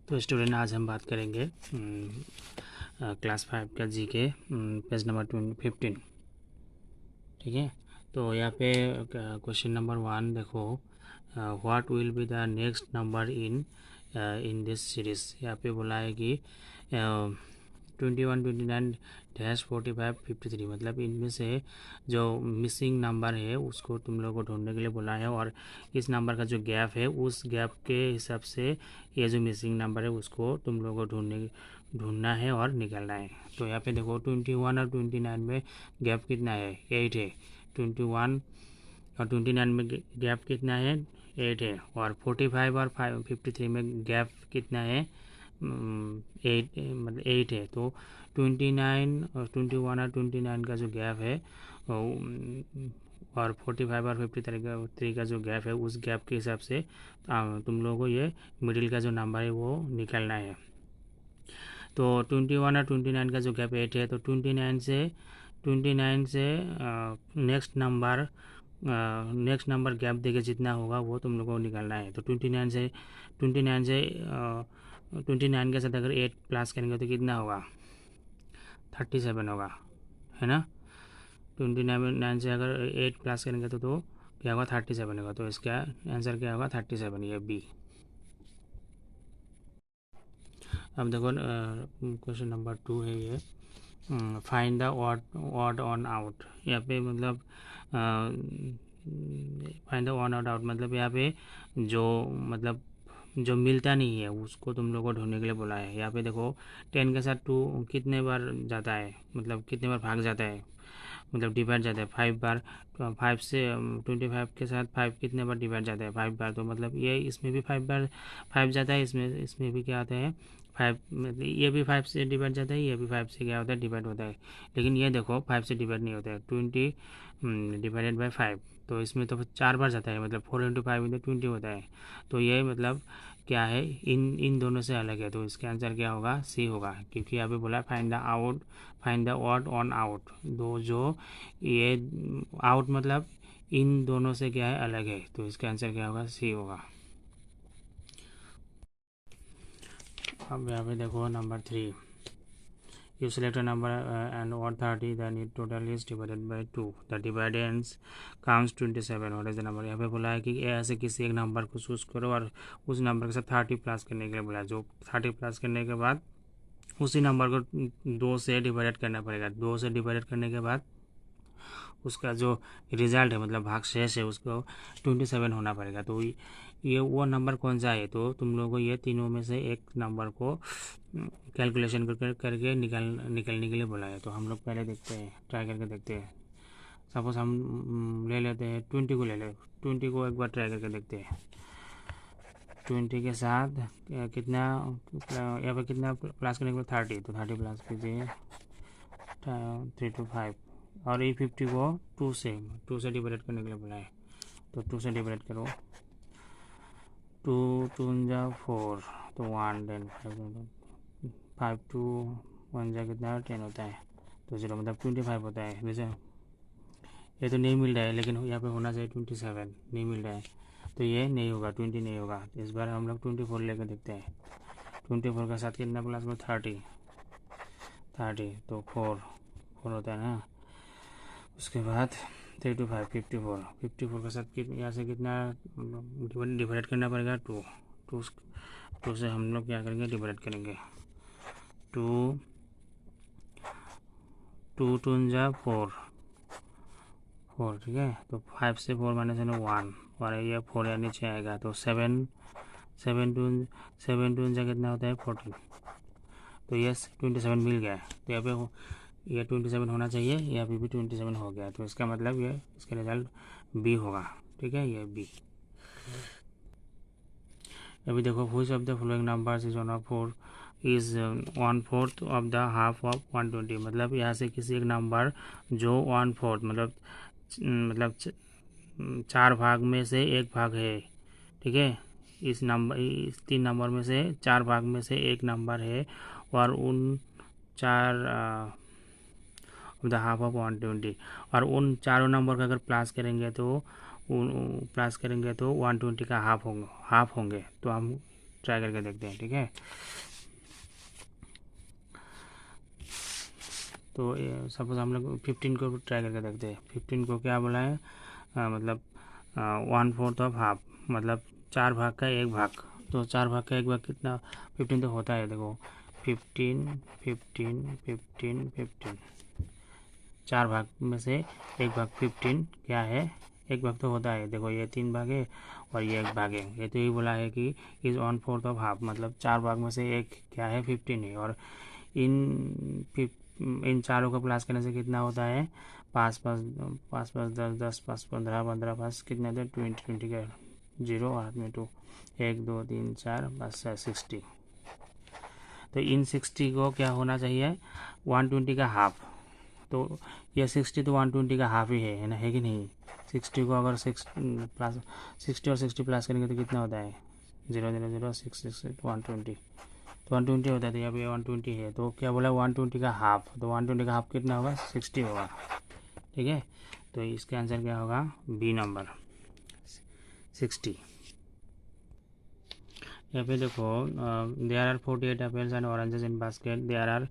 तो स्टूडेंट आज हम बात करेंगे क्लास 5 का जी के पेज नंबर 15। ठीक है, तो यहाँ पे क्वेश्चन नंबर 1 देखो, what will be the next number in in this series. यहाँ पे बोला है कि 21, 29, डैश 45, 53, मतलब इनमें से जो मिसिंग नंबर है उसको तुम लोगों को ढूंढने के लिए बोला है, और इस नंबर का जो गैप है उस गैप के हिसाब से ये जो मिसिंग नंबर है उसको तुम लोगों को ढूंढना है और निकालना है। तो यहाँ पे देखो 21 और 29 में गैप कितना है, 8 है। 21 और 29 में गैप कितना है, 8 है। और 45 और 53 में गैप कितना है, 8, मतलब 8 है। तो 29 और 21 और 29 का जो गैप है और 45 और 53 का जो गैप है उस गैप के हिसाब से तुम लोगों को ये मिडिल का जो नंबर है वो निकालना है। तो 21 और 29 का जो गैप 8 है, तो 29 से नेक्स्ट नंबर गैप देके जितना होगा वो तुम लोगों को निकालना है। तो 29 के साथ अगर 8 प्लस करेंगे तो कितना होगा, 37 होगा, है ना। 29 से अगर 8 प्लस करेंगे तो क्या होगा, 37 होगा। तो इसका आंसर क्या होगा, 37, ये बी। अब देखो क्वेश्चन नंबर 2 है ये, find the odd on out. यहाँ पे मतलब find the on odd out मतलब यहाँ पे जो मतलब जो मिलता नहीं है उसको तुम लोग को ढूंढने के लिए बोला है। यहाँ पे देखो 10 के साथ 2 कितने बार जाता है, मतलब कितने बार भाग जाता है, मतलब डिवाइड जाता है 5 बार। 5 से 25 के साथ 5 कितने बार डिवाइड जाता है, 5 बार। तो मतलब ये इसमें भी 5 बार 5 जाता है, इसमें भी क्या आता है 5, मतलब ये भी 5 से डिवाइड जाता है, ये भी 5 से क्या होता है, डिवाइड होता है। लेकिन ये देखो 5 से डिवाइड नहीं होता है, 20 डिवाइडेड बाई 5। तो इसमें तो 4 बार जाता है, मतलब 4 × 5 में 20 होता है। तो ये मतलब क्या है, इन दोनों से अलग है। तो इसका आंसर क्या होगा, सी होगा, क्योंकि यहाँ पे बोला find the odd on out. दो जो ये आउट मतलब इन दोनों से क्या है, अलग है। तो इसका आंसर क्या होगा, सी होगा। अब यहाँ पे देखो number 3, you select a number and odd 30, then it total is divided by 2, the dividends comes 27, what is the number। यहाँ पे बोला है कि ऐसे किसी एक नंबर को चूज करो और उस नंबर के साथ 30 प्लस करने के लिए बोला है। जो 30 प्लस करने के बाद उसी नंबर को 2 से डिवाइड करना पड़ेगा। 2 से डिवाइड करने के बाद उसका जो रिजल्ट है मतलब भाग शेष है उसको 27 होना पड़ेगा। तो ये वो नंबर कौन सा है, तो तुम लोगों को ये तीनों में से एक नंबर को कैलकुलेशन करके निकलने के लिए बोला है। तो हम लोग पहले देखते हैं, ट्राई करके देखते हैं। सपोज हम ले लेते हैं 20 को, ले ले 20 को एक बार ट्राई करके देखते हैं। 20 के साथ कितना, यहाँ पे कितना प्लस करने के बाद 30, तो 30 प्लस कीजिए 3 to 5। और ये 50 को 2 से डिवाइड करने के लिए बोला है। तो 2 से डिवाइड करो, 2 2 जा 4, तो 1, देन 5 2 1 जा कितना 10 होता है, तो 0 मतलब 25 होता है। जैसे ये तो नहीं मिल रहा है, लेकिन यहाँ पे होना चाहिए 27, नहीं मिल रहा है, तो ये नहीं होगा, 20 नहीं होगा। इस बार हम लोग 24 लेकर देखते हैं। 24 के साथ कितना प्लस में 30, तो 4 होता है ना। उसके बाद 3 to 5 54 के साथ यहाँ से कितना डिवाइड करना पड़ेगा, 2 से हम लोग क्या करेंगे, डिवाइड करेंगे। 2 2 2 जा 4, ठीक है। तो 5 से 4 माइनस है ना 1, और ये 4 या नीचे आएगा, तो 7 2 जा कितना होता है 14। तो ये 27 मिल गया। तो यहाँ पे ये 27 होना चाहिए, यहाँ पे भी 27 हो गया। तो इसका मतलब ये इसका रिजल्ट बी होगा, ठीक है, ये बी। अभी देखो which of the following numbers is 1/4 of the half of 120। मतलब यहाँ से किसी एक नंबर जो 1/4 मतलब 4 भाग में से एक भाग है, ठीक है। इस 3 नंबर में से 4 भाग में से एक नंबर है, और उन 4 ऑफ द हाफ ऑफ 120, और उन चारों नंबर का अगर प्लस करेंगे तो 120 का हाफ होंगे। तो हम ट्राई करके देखते हैं, ठीक है। तो सपोज हम लोग 15 को ट्राई करके देखते हैं। 15 को क्या बोला है, मतलब 1/4 ऑफ हाफ, मतलब 4 भाग का 1 भाग। तो 4 भाग का 1 भाग कितना, 15 तो होता है, देखो 15 15 15 15, 4 भाग में से 1 भाग 15 क्या है, 1 भाग तो होता है। देखो ये 3 भाग है और ये 1 भाग है। ये तो ये बोला है कि इज़ 1/4 ऑफ हाफ, मतलब 4 भाग में से 1 क्या है, 15 है। और इन चारों को प्लस करने से कितना होता है, 5 5 5 5 10 10 5 15 15 5 कितने थे, 20 20 का 0 और हाथ में 2, 1 2 3 4 5 6 60। तो इन 60 को क्या होना चाहिए, 120 का हाफ। तो ये 60 तो 120 का हाफ ही है ना, है कि नहीं। 60 को अगर 6 प्लस 60 और 60 प्लस करेंगे तो कितना होता है, 0 0 0 6 6 120, तो 120 होता है। तो यहाँ पे 120 है, तो क्या बोला 120 का हाफ, तो 120 का हाफ कितना होगा, 60 होगा, ठीक है। तो इसका आंसर क्या होगा, बी नंबर 60। यहाँ पे देखो there are 48 apples and oranges in basket, there are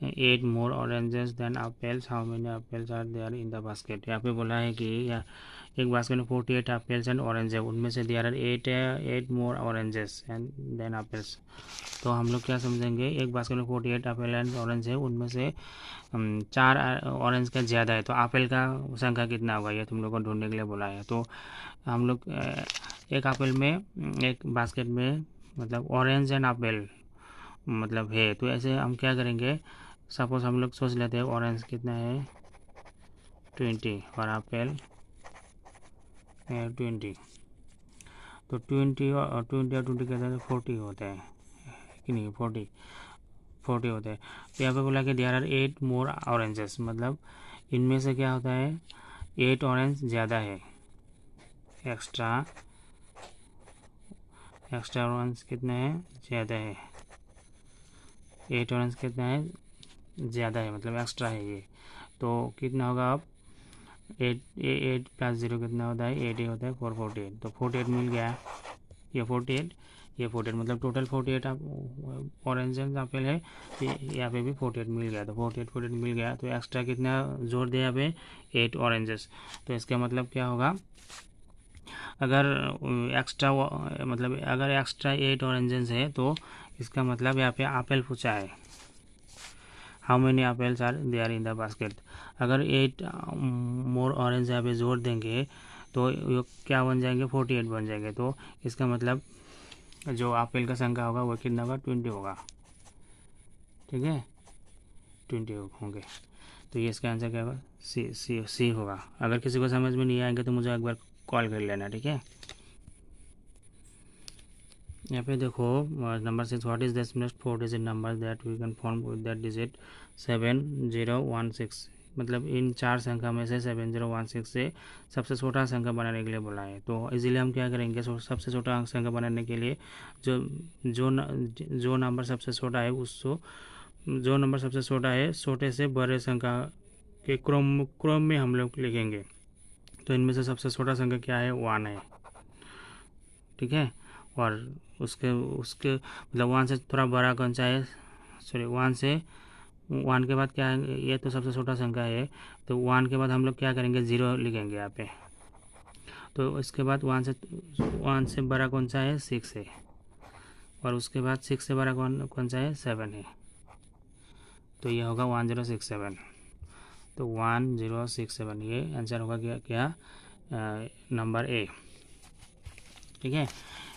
8 more oranges than apples, how many apples are there in the basket. यहाँ पे बोला है कि एक बास्केट में 48 एप्पल्स एंड ऑरेंज है, उनमें से there are 8 more oranges and then apples. तो हम लोग क्या समझेंगे, एक बास्केट में 48 एप्पल एंड ऑरेंज है, उनमें से 4 ऑरेंज का ज़्यादा है, तो एप्पल का संख्या कितना होगा, ये तुम लोग को ढूंढने के लिए बोला है। तो हम लोग एक एप्पल में, एक बास्केट में मतलब ऑरेंज एंड एप्पल मतलब है, तो ऐसे हम क्या करेंगे, सपोज हम लोग सोच लेते हैं ऑरेंज कितना है 20 और एप्पल 20, तो 20 और 20 कहते हैं 40 होता है कि नहीं, 40 होता है। तो यहाँ पे बोला कि देयर आर 8 मोर ऑरेंजेस, मतलब इनमें से क्या होता है, 8 ऑरेंज ज़्यादा है, एक्स्ट्रा ऑरेंज कितना है, ज़्यादा है, 8 ऑरेंज कितना है, ज़्यादा है, मतलब एक्स्ट्रा है ये। तो कितना होगा अब, 8 प्लस 0 कितना होता है, 8 ही होता है, 448। तो 48 मिल गया, ये 48 ये 48, मतलब टोटल 48 ऑरेंज एप्पल है, तो यहाँ पे भी 48 मिल गया। तो 48 मिल गया, तो एक्स्ट्रा कितना जोड़ दिया यहाँ पे, 8 ऑरेंजेस। तो इसका मतलब क्या होगा, अगर एक्स्ट्रा मतलब अगर एक्स्ट्रा 8 ऑरेंजेस है, तो इसका मतलब यहाँ पे एप्पल पूछा है, how many apples are there in the basket. अगर 8 मोर ऑरेंज यहाँ पे जोड़ देंगे तो ये क्या बन जाएंगे, 48 बन जाएंगे। तो इसका मतलब जो एप्पल का संख्या होगा वो कितना होगा, 20 होगा, ठीक है, 20 होंगे। तो ये इसका आंसर क्या होगा, सी होगा। अगर किसी को समझ में नहीं आएंगे तो मुझे एक बार कॉल कर लेना, ठीक है। यहाँ पे देखो number 6, what is the smallest 4 digit number that we can form with that digit 7016। मतलब इन 4 संख्या में से 7016 से सबसे छोटा संख्या बनाने के लिए बोला है। तो इजीली हम क्या करेंगे, सबसे छोटा संख्या बनाने के लिए जो नंबर सबसे छोटा है उसको, जो नंबर सबसे छोटा है छोटे से बड़े संख्या के क्रम में हम लोग लिखेंगे। तो इनमें से सबसे छोटा संख्या क्या है, 1 है, ठीक है। और उसके मतलब 1 से थोड़ा बड़ा कौन सा है, सॉरी 1 के बाद क्या है, ये तो सबसे छोटा संख्या है। तो 1 के बाद हम लोग क्या करेंगे, 0 लिखेंगे यहाँ पे। तो इसके बाद 1 से बड़ा कौन सा है, 6 है। और उसके बाद 6 से बड़ा कौन सा है, 7 है। तो ये होगा 1067। तो 1067 ये आंसर होगा क्या नंबर ए, ठीक है।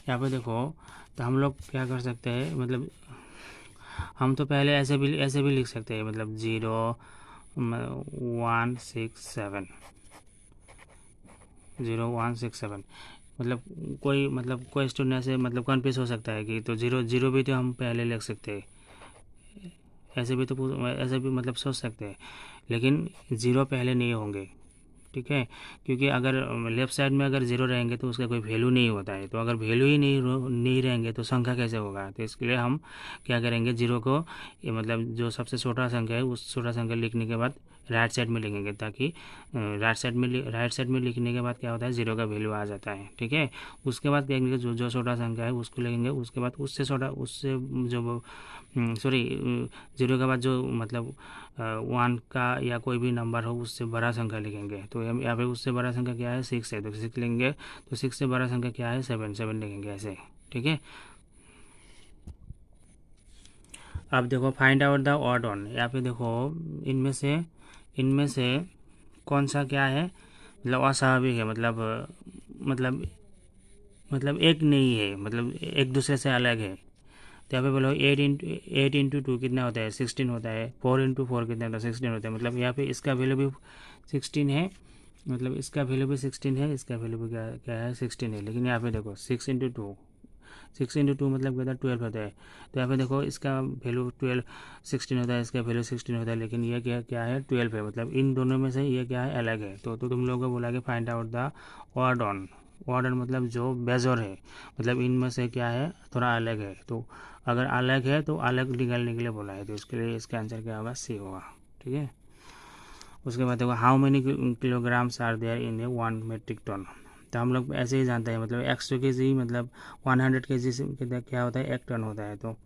यहाँ पे देखो, तो हम लोग क्या कर सकते हैं, मतलब हम तो पहले ऐसे भी लिख सकते हैं, मतलब 0167 मतलब कोई स्टूडेंट ऐसे मतलब कन्फ्यूज हो सकता है कि तो 0 भी तो हम पहले लिख सकते हैं, ऐसे भी मतलब सोच सकते हैं, लेकिन 0 पहले नहीं होंगे, ठीक है। क्योंकि अगर लेफ्ट साइड में अगर 0 रहेंगे तो उसका कोई वैल्यू नहीं होता है। तो अगर वैल्यू ही नहीं रहेंगे तो संख्या कैसे होगा। तो इसके लिए हम क्या करेंगे, 0 को मतलब जो सबसे छोटा संख्या है उस छोटा संख्या लिखने के बाद राइट साइड में लिखेंगे, ताकि राइट साइड में लिखने के बाद क्या होता है, जीरो का वैल्यू आ जाता है। ठीक है, उसके बाद क्या करेंगे, जो जो छोटा संख्या है उसको लिखेंगे, उसके बाद उससे जो सॉरी, जीरो के बाद जो मतलब 1 का या कोई भी नंबर हो उससे बड़ा संख्या लिखेंगे। तो यहाँ पे उससे बड़ा संख्या क्या है, 6 है, तो 6 लेंगे। तो 6 से बड़ा संख्या क्या है, 7 लिखेंगे ऐसे। ठीक है, अब देखो find out the odd one. यहाँ पे देखो इनमें से कौन सा क्या है, मतलब अस्वाभाविक है, मतलब एक नहीं है, मतलब एक दूसरे से अलग है। तो यहाँ पे बोलो 8 इंटू 2 कितना होता है, 16 होता है। 4 इंटू 4 कितना होता है, 16 होता है। मतलब यहाँ पे इसका वैल्यू भी 16 है, मतलब इसका वैल्यू भी 16 है, इसका वैल्यू भी क्या क्या है, 16 है। लेकिन यहाँ पे देखो 6 इंटू टू मतलब कितना, 12 होता है। तो यहाँ पे देखो इसका वैल्यू 16 होता है, इसका वैल्यू 16 होता है, लेकिन ये क्या क्या है, 12 है। मतलब इन दोनों में से ये क्या है, अलग है। तो तुम लोगों को बोला कि find out the odd on. Odd on मतलब जो बेजोर है, मतलब इनमें से क्या है, थोड़ा अलग है। तो अगर अलग है तो अलग निकालने के लिए बोला है, तो इसके लिए इसका आंसर क्या होगा, सी होगा। ठीक है, उसके बाद देखो how many kilograms are there in a 1 metric tonne. तो हम लोग ऐसे ही जानते हैं, मतलब 100 kg मतलब 100 kg से कितना क्या होता है, 1 टन होता है। तो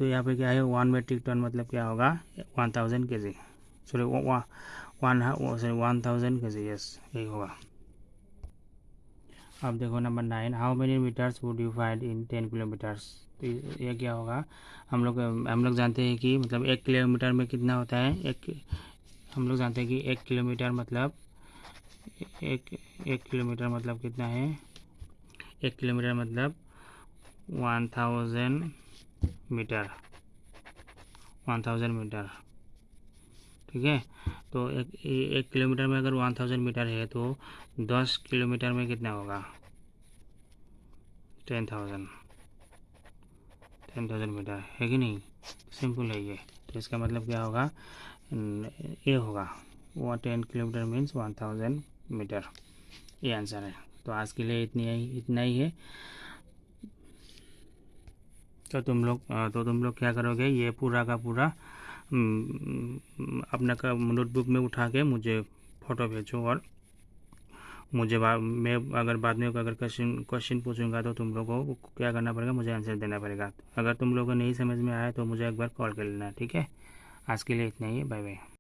यहाँ पे क्या है, 1 मेट्रिक टन मतलब क्या होगा, 1000 kg, सॉरी 1000 kg, यस यही होगा। अब देखो number 9, how many metres would you find in 10 kilometres. तो ये क्या होगा, हम लोग जानते हैं कि मतलब 1 किलोमीटर में कितना होता है, हम लोग जानते हैं कि 1 किलोमीटर मतलब एक किलोमीटर मतलब कितना है, 1 किलोमीटर मतलब 1000 मीटर, 1000 मीटर। ठीक है, तो एक किलोमीटर में अगर 1000 मीटर है तो 10 किलोमीटर में कितना होगा, 10,000 मीटर है कि नहीं, सिंपल है ये। तो इसका मतलब क्या होगा, ये होगा, वो 10 किलोमीटर मीन्स 1000 मीटर, ये आंसर है। तो आज के लिए इतना ही है। तो तुम लोग क्या करोगे, ये पूरा का पूरा अपना नोटबुक में उठा के मुझे फ़ोटो भेजो, और मैं अगर बाद में अगर क्वेश्चन पूछूंगा तो तुम लोगों को क्या करना पड़ेगा, मुझे आंसर देना पड़ेगा। अगर तुम लोगों को नहीं समझ में आया तो मुझे एक बार कॉल कर लेना। ठीक है, आज के लिए इतना ही है, बाय बाय।